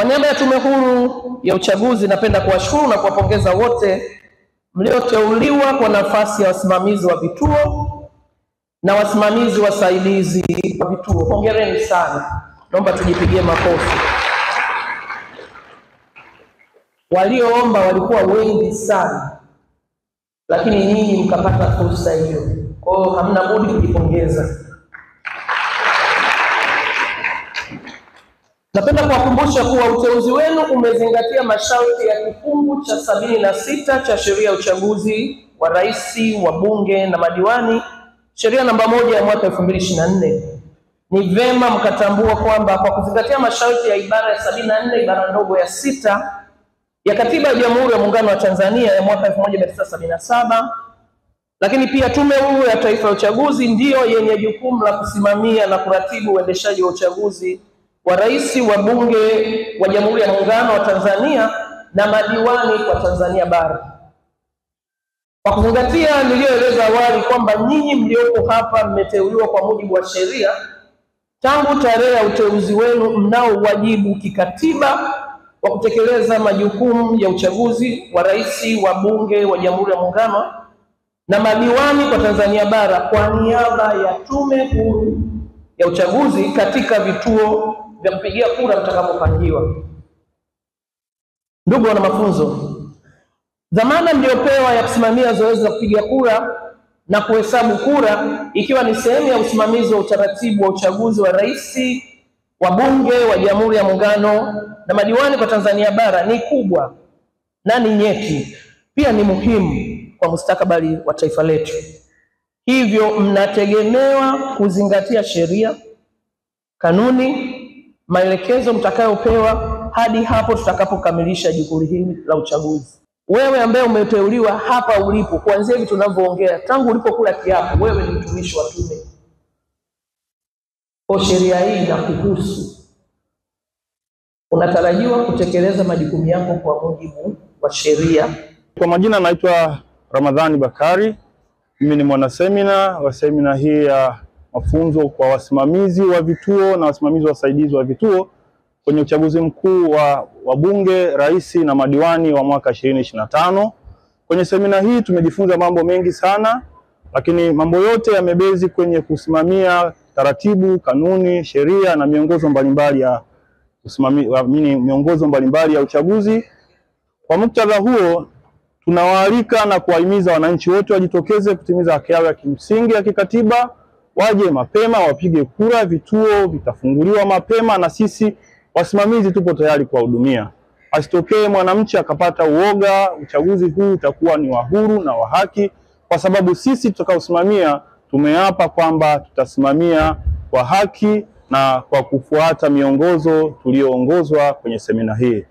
Kwa niaba ya Tume Huru ya Uchaguzi, napenda kuwashukuru na kuwapongeza wote mlioteuliwa kwa nafasi ya wasimamizi wa vituo na wasimamizi wasaidizi wa vituo. Hongereni sana. Naomba tujipigie makofi. Walioomba walikuwa wengi sana, lakini nyinyi mkapata fursa hiyo. Kwa hiyo hamna budi kujipongeza. Napenda kuwakumbusha kuwa uteuzi wenu umezingatia masharti ya kifungu cha 76 cha Sheria ya Uchaguzi wa Rais, wa Bunge na Madiwani, Sheria namba 1 ya mwaka 2024. Ni vema mkatambua kwamba kwa kuzingatia masharti ya ibara ya 74 ibara ndogo ya 6 ya Katiba ya Jamhuri ya Muungano wa Tanzania ya mwaka 1977, lakini pia Tume Huru ya Taifa ya Uchaguzi ndiyo yenye jukumu la kusimamia na kuratibu uendeshaji wa uchaguzi wa Rais, wa Bunge wa Jamhuri ya Muungano wa Tanzania na madiwani kwa Tanzania bara. Kwa kuzingatia niliyoeleza awali kwamba nyinyi mlioko hapa mmeteuliwa kwa mujibu wa sheria, tangu tarehe ya uteuzi wenu mnao wajibu kikatiba wa kutekeleza majukumu ya uchaguzi wa Rais, wa Bunge wa Jamhuri ya Muungano na madiwani kwa Tanzania bara kwa niaba ya Tume Huru ya Uchaguzi katika vituo vya kupigia kura mtakapopangiwa. Ndugu wana mafunzo, dhamana mliopewa ya kusimamia zoezi la kupiga kura na kuhesabu kura, ikiwa ni sehemu ya usimamizi wa utaratibu wa uchaguzi wa Rais, wa Bunge wa Jamhuri ya Muungano na madiwani kwa Tanzania bara, ni kubwa na ni nyeti, pia ni muhimu kwa mustakabali wa taifa letu. Hivyo mnategemewa kuzingatia sheria, kanuni, maelekezo mtakayopewa hadi hapo tutakapokamilisha jukumu hili la uchaguzi. Wewe ambaye umeteuliwa hapa ulipo, kuanzia hivi tunavyoongea, tangu ulipokula kiapo, wewe ni mtumishi wa tume. Kwa sheria hii inakuhusu. Unatarajiwa kutekeleza majukumu yako kwa mujibu wa sheria. Kwa majina naitwa Ramadhani Bakari. Mimi ni mwanasemina wa semina hii ya mafunzo kwa wasimamizi wa vituo na wasimamizi wasaidizi wa vituo kwenye uchaguzi mkuu wa wabunge, rais na madiwani wa mwaka 2025. Kwenye semina hii tumejifunza mambo mengi sana, lakini mambo yote yamebezi kwenye kusimamia taratibu, kanuni, sheria na miongozo mbalimbali ya ya uchaguzi. Kwa muktadha huo, tunawaalika na kuwahimiza wananchi wote wajitokeze kutimiza haki yao ya kimsingi ya kikatiba, waje mapema wapige kura. Vituo vitafunguliwa mapema na sisi wasimamizi tupo tayari kuwahudumia. Asitokee mwananchi akapata uoga. Uchaguzi huu utakuwa ni wa huru na wa haki, kwa sababu sisi tutakaosimamia tumeapa kwamba tutasimamia kwa haki na kwa kufuata miongozo tuliyoongozwa kwenye semina hii.